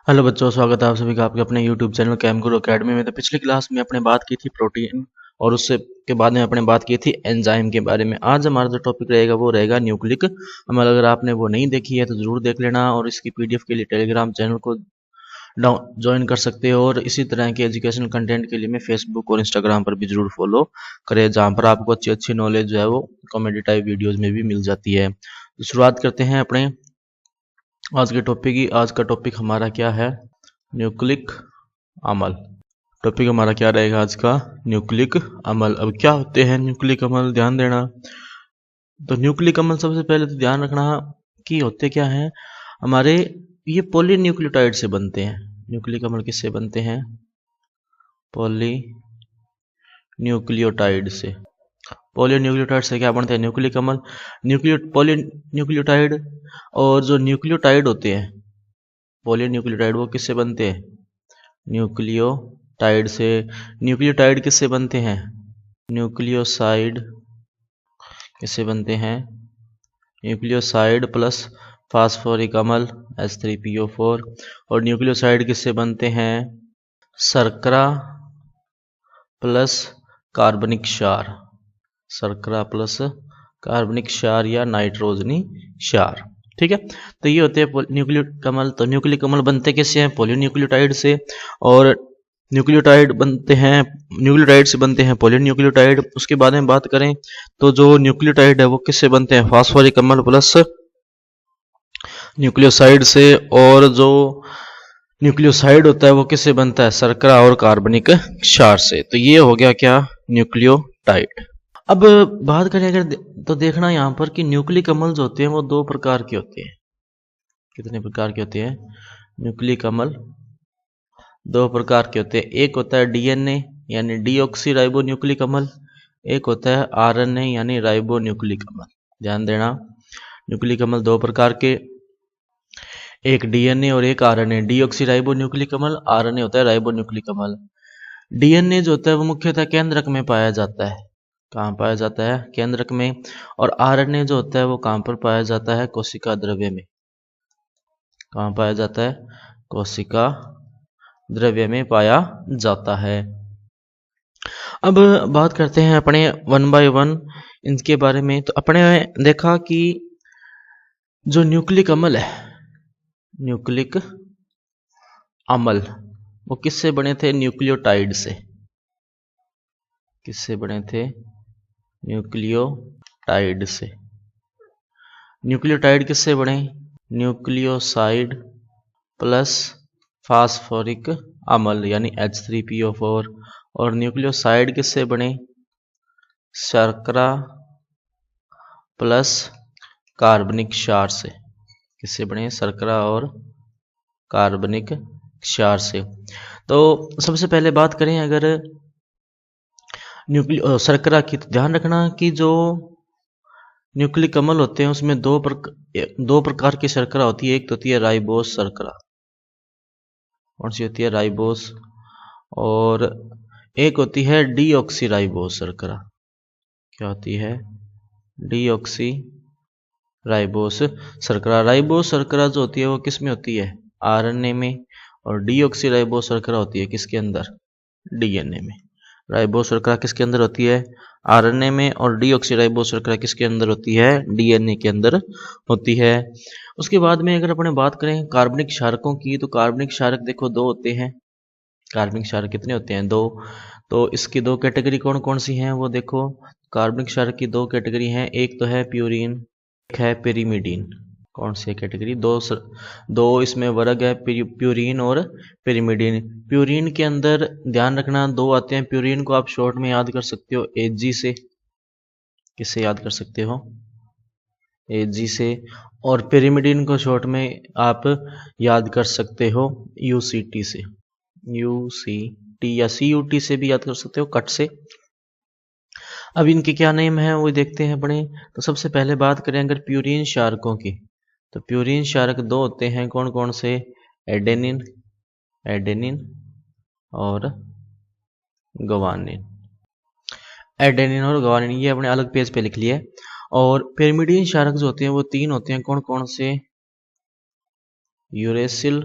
Hello बच्चों, स्वागत है आप सभी का आपके अपने यूट्यूब चैनल कैम गुरु अकेडमी में। तो पिछली क्लास में अपने बात की थी प्रोटीन और उससे के बाद में अपने बात की थी एंजाइम के बारे में। आज हमारा जो टॉपिक रहेगा वो रहेगा न्यूक्लिक अम्ल। अगर आपने वो नहीं देखी है तो ज़रूर देख लेना, और इसकी पीडीएफ के लिए टेलीग्राम चैनल को ज्वाइन कर सकते हो। और इसी तरह के एजुकेशनल कंटेंट के लिए मैं फेसबुक और इंस्टाग्राम पर भी जरूर फॉलो करें, जहाँ पर आपको अच्छी अच्छी नॉलेज जो है वो कॉमेडी टाइप वीडियोज़ में भी मिल जाती है। तो शुरुआत करते हैं अपने आज के टॉपिक की। आज का टॉपिक हमारा क्या है? न्यूक्लिक अम्ल। टॉपिक हमारा क्या रहेगा आज का? न्यूक्लिक अम्ल। अब क्या होते हैं न्यूक्लिक अम्ल, ध्यान देना। तो न्यूक्लिक अम्ल सबसे पहले तो ध्यान रखना कि होते क्या हैं हमारे, ये पॉलीन्यूक्लियोटाइड से बनते हैं। न्यूक्लिक अम्ल किससे बनते हैं? पॉलीन्यूक्लियोटाइड से। पॉलीन्यूक्लियोटाइड से क्या बनते हैं? न्यूक्लिक अम्ल। पॉलीन्यूक्लियोटाइड और जो न्यूक्लियोटाइड होते हैं पॉलीन्यूक्लियोटाइड, वो किससे बनते हैं? न्यूक्लियोटाइड से। न्यूक्लियोटाइड किससे बनते हैं? न्यूक्लियोसाइड किससे बनते हैं? न्यूक्लियोसाइड प्लस फास्फोरिक अम्ल H3PO4। और न्यूक्लियोसाइड किससे बनते हैं? शर्करा प्लस कार्बनिक क्षार। शर्करा प्लस कार्बनिक क्षार या नाइट्रोजनी क्षार। ठीक है, तो ये होते हैं न्यूक्लिक अम्ल। तो न्यूक्लिक अम्ल बनते किससे हैं? पॉलीन्यूक्लियोटाइड से। और न्यूक्लियोटाइड से बनते हैं पॉलीन्यूक्लियोटाइड। उसके बाद में बात करें तो जो न्यूक्लियोटाइड है वो किससे बनते हैं? फास्फोरिक अम्ल प्लस न्यूक्लियोसाइड से। और जो न्यूक्लियोसाइड होता है वो किससे बनता है? शर्करा और कार्बनिक क्षार से। तो ये हो गया क्या? न्यूक्लियोटाइड। अब बात करें अगर तो देखना यहाँ पर कि न्यूक्लिक अम्ल जो होते हैं वो दो प्रकार के होते हैं। कितने प्रकार के होते हैं? न्यूक्लिक अम्ल दो प्रकार के होते हैं। एक होता है डीएनए यानी डीऑक्सी राइबो न्यूक्लिक अम्ल। एक होता है आरएनए यानी राइबो न्यूक्लिक अम्ल। ध्यान देना, न्यूक्लिक अम्ल दो प्रकार के, एक डीएनए और एक आरएनए। डीऑक्सी राइबो न्यूक्लिक अम्ल, आरएनए होता है राइबो न्यूक्लिक अम्ल। डीएनए जो होता है वो मुख्यतः केंद्रक में पाया जाता है। कहाँ पाया जाता है? केंद्रक में। और आरएनए जो होता है वो कहाँ पर पाया जाता है? कोशिका द्रव्य में। कहाँ पाया जाता है? कोशिका द्रव्य में पाया जाता है। अब बात करते हैं अपने वन बाय वन इनके बारे में। तो अपने देखा कि जो न्यूक्लिक अम्ल है, न्यूक्लिक अम्ल वो किससे बने थे? न्यूक्लियोटाइड से। किससे बने थे? न्यूक्लियोटाइड से। न्यूक्लियोटाइड किससे बने? न्यूक्लियोसाइड प्लस फास्फोरिक अम्ल यानी H3PO4। और न्यूक्लियोसाइड किससे बने? शर्करा प्लस कार्बनिक क्षार से। किससे बने? शर्करा और कार्बनिक क्षार से। तो सबसे पहले बात करें अगर शर्करा की, तो ध्यान रखना कि जो न्यूक्लिक अम्ल होते हैं उसमें दो प्रकार की शर्करा होती है। एक तो होती है राइबोस शर्करा। कौन सी होती है? राइबोस। और एक होती है डीऑक्सी राइबोस शर्करा। क्या होती है? डीऑक्सी राइबोस शर्करा। राइबोस शर्करा जो होती है वो किस में होती है? आरएनए में। और डीऑक्सी राइबोस शर्करा होती है किसके अंदर? डीएनए में। राइबोस शर्करा किसके अंदर होती है? आरएनए में। और डीऑक्सी राइबोस शर्करा किसके अंदर होती है? डीएनए के अंदर होती है। उसके बाद में अगर अपने बात करें कार्बनिक क्षारकों की, तो कार्बनिक क्षारक देखो दो होते हैं। कार्बनिक क्षारक कितने होते हैं? दो। तो इसकी दो कैटेगरी कौन कौन सी हैं वो देखो। कार्बनिक क्षारक की दो कैटेगरी हैं, एक तो है प्यूरीन, एक है पेरीमिडीन। कौन सी कैटेगरी? दो इसमें वर्ग है, प्यूरीन और पेरीमिडीन। प्यूरीन के अंदर ध्यान रखना दो आते हैं। प्यूरीन को आप शॉर्ट में याद कर सकते हो Ag से। किससे याद कर सकते हो? Ag से। और पेरीमिडीन को शॉर्ट में आप याद कर सकते हो UCT से। UCT या CUT से भी याद कर सकते हो, कट से। अब इनके क्या नेम है वो देखते हैं अपने। तो सबसे पहले बात करें अगर प्यूरीन क्षारकों की, तो प्यूरीन क्षारक दो होते हैं। कौन कौन से? एडेनिन, एडेनिन और ग्वानिन। एडेनिन और ग्वानिन ये अपने अलग पेज पे लिख लिए। और पिरिमिडीन क्षारक जो होते हैं वो तीन होते हैं। कौन कौन से? यूरेसिल,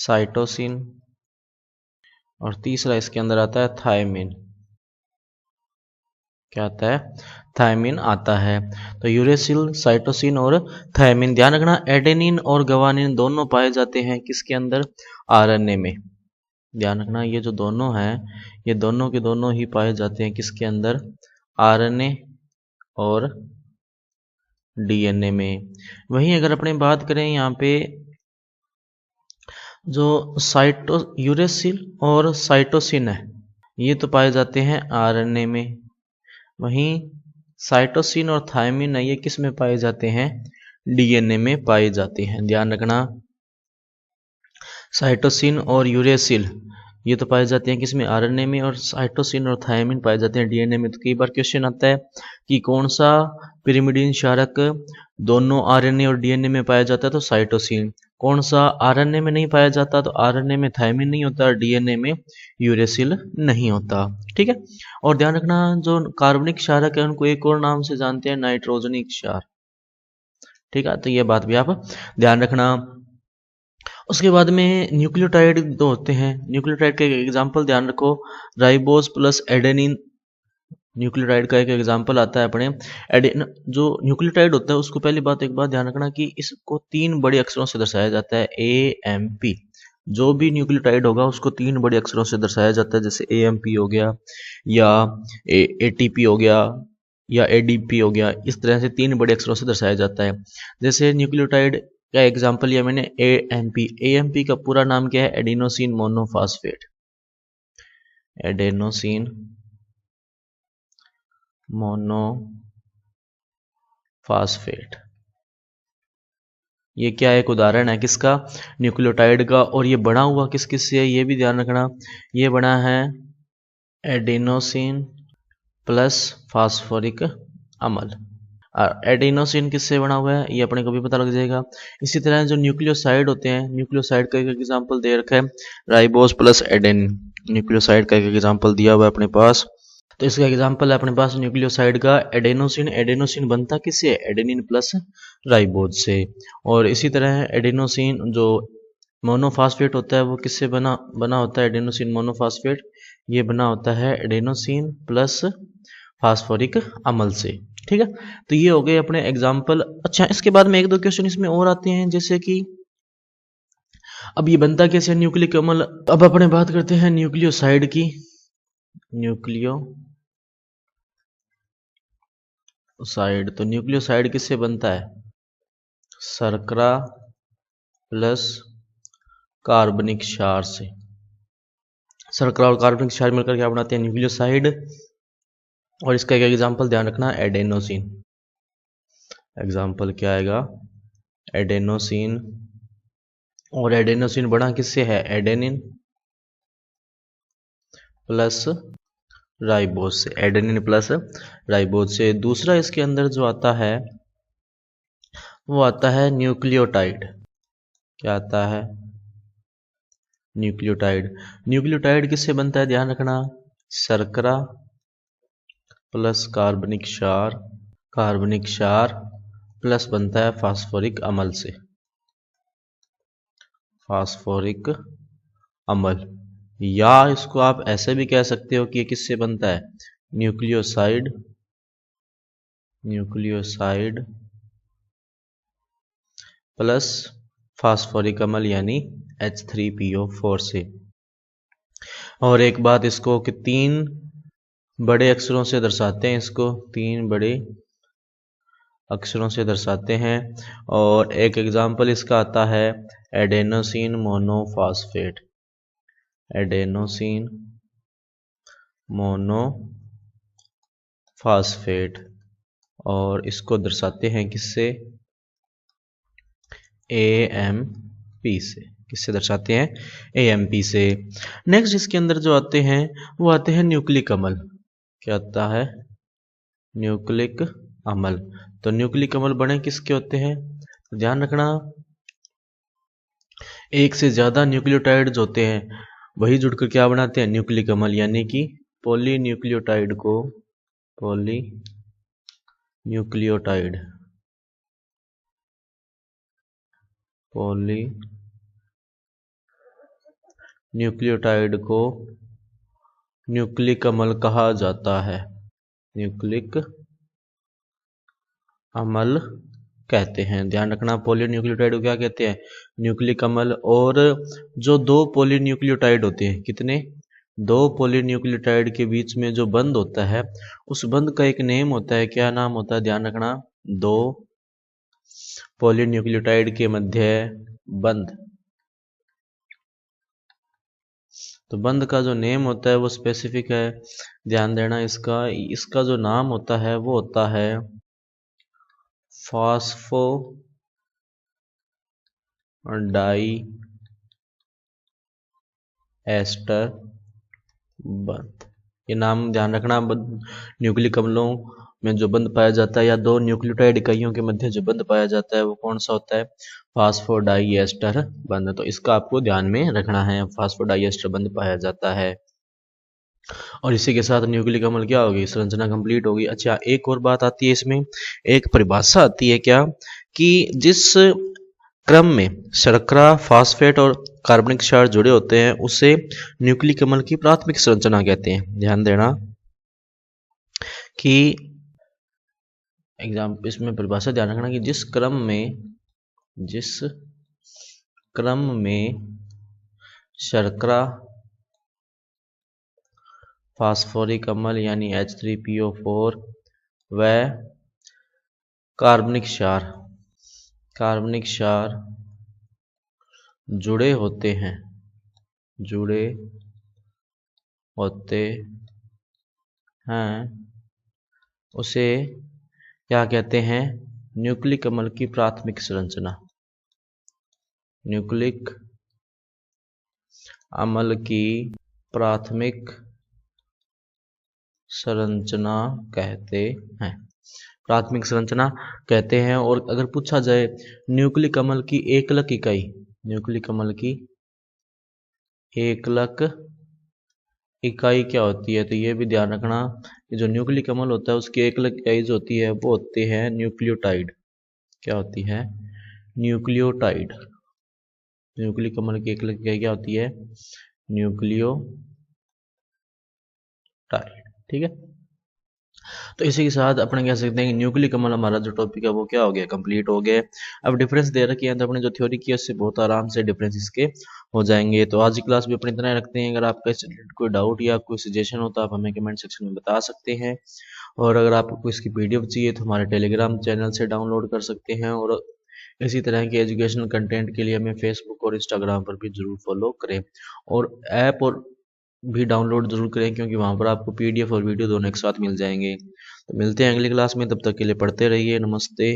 साइटोसिन, और तीसरा इसके अंदर आता है थायमिन। क्या आता है? थायमिन आता है। तो यूरेसिल, साइटोसिन और थायमिन। ध्यान रखना एडेनिन और गवानिन दोनों पाए जाते हैं किसके अंदर? आरएनए में। ध्यान रखना ये जो दोनों हैं ये दोनों के दोनों ही पाए जाते हैं किसके अंदर? आरएनए और डीएनए में। वहीं अगर अपने बात करें यहाँ पे जो यूरेसिल और साइटोसिन है ये तो पाए जाते हैं आरएनए में, वहीं साइटोसिन और थायमिन है ये किस में पाए जाते हैं? डीएनए में पाए जाते हैं। ध्यान रखना साइटोसिन और यूरेसिल ये तो पाए जाते हैं किसमें? आरएनए में, और साइटोसिन और थायमिन पाए जाते हैं डीएनए में। तो कई बार क्वेश्चन आता है कि कौन सा पिरिमिडीन क्षारक दोनों आरएनए और डीएनए में पाया जाता है? तो साइटोसिन। कौन सा आरएनए में नहीं पाया जाता? तो आरएनए में थायमिन नहीं होता, डीएनए में यूरेसिल नहीं होता। ठीक है। और ध्यान रखना जो कार्बनिक क्षारक है उनको एक और नाम से जानते हैं, नाइट्रोजनिक क्षार। ठीक है, तो ये बात भी आप ध्यान रखना। उसके बाद में न्यूक्लियोटाइड दो होते हैं। न्यूक्लियोटाइड का एक एग्जांपल ध्यान रखो, राइबोस प्लस एडेनिन न्यूक्लियोटाइड का एक एग्जांपल आता है अपने। एडेन जो न्यूक्लियोटाइड होता है उसको पहली बात एक बात ध्यान रखना कि इसको 3 बड़े अक्षरों से दर्शाया जाता है, AMP। जो भी न्यूक्लियोटाइड होगा उसको 3 बड़े अक्षरों से दर्शाया जाता है, जैसे AMP हो गया या ATP हो गया या ADP हो गया। इस तरह से 3 बड़े अक्षरों से दर्शाया जाता है। जैसे न्यूक्लियोटाइड का एग्जाम्पल लिया मैंने AMP। AMP का पूरा नाम क्या है? Adenosine monophosphate. Adenosine monophosphate. ये क्या एक उदाहरण है किसका? न्यूक्लियोटाइड का। और ये बना हुआ किस किस से है ये भी ध्यान रखना। ये बना है एडेनोसिन प्लस फास्फोरिक अम्ल। एडेनोसिन किससे बना हुआ है ये अपने को भी पता लग जाएगा। इसी तरह जो न्यूक्लियोसाइड होते हैं, न्यूक्लियोसाइड का एक एग्जांपल दे रखा है राइबोस प्लस एडेनिन। न्यूक्लियोसाइड का एक एग्जांपल दिया हुआ है अपने पास। तो इसका एग्जांपल है अपने पास न्यूक्लियोसाइड का एडेनोसिन। एडेनोसिन बनता किससे? एडेनिन प्लस राइबोस से। और इसी तरह एडेनोसिन जो मोनोफास्फेट होता है वो किससे बना होता है? एडेनोसिन मोनोफास्फेट ये बना होता है एडेनोसिन प्लस फास्फोरिक अम्ल से। ठीक है, तो ये हो गए अपने एग्जाम्पल। अच्छा, इसके बाद में एक दो क्वेश्चन इसमें और आते हैं, जैसे कि अब ये बनता कैसे न्यूक्लिक अम्ल। अब अपने बात करते हैं न्यूक्लियोसाइड की। न्यूक्लियोसाइड, तो न्यूक्लियोसाइड किससे बनता है? शर्करा प्लस कार्बनिक क्षार से। शर्करा और कार्बनिक क्षार मिलकर क्या बनाते हैं? न्यूक्लियोसाइड। और इसका एक एग्जाम्पल ध्यान रखना एडेनोसिन। एग्जाम्पल क्या आएगा? एडेनोसिन। और एडेनोसिन बना किससे है? एडेनिन प्लस राइबोस से। एडेनिन प्लस राइबोस से। दूसरा इसके अंदर जो आता है वो आता है न्यूक्लियोटाइड। क्या आता है? न्यूक्लियोटाइड। न्यूक्लियोटाइड किससे बनता है? ध्यान रखना शर्करा प्लस कार्बनिक क्षार, कार्बनिक क्षार प्लस बनता है फास्फोरिक अम्ल से। फास्फोरिक अम्ल, या इसको आप ऐसे भी कह सकते हो कि ये किससे बनता है? न्यूक्लियोसाइड प्लस फास्फोरिक अम्ल यानी H3PO4 से। और एक बात इसको कि 3 बड़े अक्षरों से दर्शाते हैं, इसको 3 बड़े अक्षरों से दर्शाते हैं। और एक एग्जाम्पल इसका आता है एडेनोसिन मोनोफास्फेट। Adenosine monophosphate. और इसको दर्शाते हैं किससे? AMP से। किससे दर्शाते हैं? AMP से। नेक्स्ट इसके अंदर जो आते हैं वो आते हैं न्यूक्लिक अम्ल। क्या आता है? न्यूक्लिक अम्ल। तो न्यूक्लिक अम्ल बने किसके होते हैं? ध्यान रखना एक से ज्यादा न्यूक्लियोटाइड्स होते हैं वही जुड़कर क्या बनाते हैं? न्यूक्लिक अम्ल, यानी कि पॉली न्यूक्लियोटाइड को पॉली न्यूक्लियोटाइड पॉली न्यूक्लियोटाइड को न्यूक्लिक अम्ल कहा जाता है। न्यूक्लिक अम्ल कहते हैं। ध्यान रखना, पॉलीन्यूक्लियोटाइड को क्या कहते हैं? न्यूक्लिक अम्ल। और जो दो पॉलीन्यूक्लियोटाइड होते हैं, कितने? दो पॉलीन्यूक्लियोटाइड के बीच में जो बंध होता है, उस बंध का एक नेम होता है। क्या नाम होता है? ध्यान रखना, दो पॉलीन्यूक्लियोटाइड के मध्य बंध। तो बंध का जो नेम होता है वो स्पेसिफिक है। ध्यान देना, इसका जो नाम होता है वो होता है फास्फो डाई एस्टर बंध। ये नाम ध्यान रखना। न्यूक्लिक अम्लों में जो बंध पाया जाता है, या दो न्यूक्लियोटाइड इकाइयों के मध्य जो बंध पाया जाता है, वो कौन सा होता है? फास्फोडाइएस्टर बंध। तो इसका आपको ध्यान में रखना है, फास्फोडाइएस्टर बंध पाया जाता है। और इसी के साथ न्यूक्लिक अम्ल क्या होगी? संरचना कंप्लीट होगी। अच्छा, एक और बात आती है इसमें, एक परिभाषा आती है क्या, कि जिस क्रम में शर्करा, फास्फेट और कार्बनिक क्षार जुड़े होते हैं उसे न्यूक्लिक अम्ल की प्राथमिक संरचना कहते हैं। ध्यान देना कि इसमें परिभाषा ध्यान रखना कि जिस क्रम में शर्करा, फास्फोरिक अम्ल यानी H3PO4 व कार्बनिक क्षार जुड़े होते हैं उसे क्या कहते हैं? न्यूक्लिक अम्ल की प्राथमिक संरचना। न्यूक्लिक अम्ल की प्राथमिक संरचना कहते हैं। प्राथमिक संरचना कहते हैं। और अगर पूछा जाए न्यूक्लिक अम्ल की एकलक इकाई, न्यूक्लिक अम्ल की एकलक इकाई क्या होती है? तो ये भी ध्यान रखना कि जो न्यूक्लिक अम्ल होता है उसकी एकलक इकाई जो होती है वो होती है न्यूक्लियोटाइड। क्या होती है? न्यूक्लियोटाइड। न्यूक्लिक अम्ल की एकलक इकाई क्या होती है? न्यूक्लियोटाइड। ठीक है, तो इसी के साथ अपन कह सकते हैं कि न्यूक्लिक अम्ल हमारा जो टॉपिक है वो क्या हो गया? कंप्लीट हो गया। अब डिफरेंस दे रखी है तो अपने जो थ्योरी की है उससे बहुत आराम से डिफरेंस इसके हो जाएंगे। तो आज की क्लास भी अपनी इतना रखते हैं। अगर आपका इससे कोई डाउट या कोई सजेशन हो तो आप हमें कमेंट सेक्शन में बता सकते हैं। और अगर आपको इसकी PDF चाहिए तो हमारे टेलीग्राम चैनल से डाउनलोड कर सकते हैं। और इसी तरह के एजुकेशनल कंटेंट के लिए हमें फेसबुक और इंस्टाग्राम पर भी जरूर फॉलो करें। और ऐप और भी डाउनलोड जरूर करें, क्योंकि वहाँ पर आपको PDF और वीडियो दोनों एक साथ मिल जाएंगे। तो मिलते हैं अगली क्लास में, तब तक के लिए पढ़ते रहिए। नमस्ते।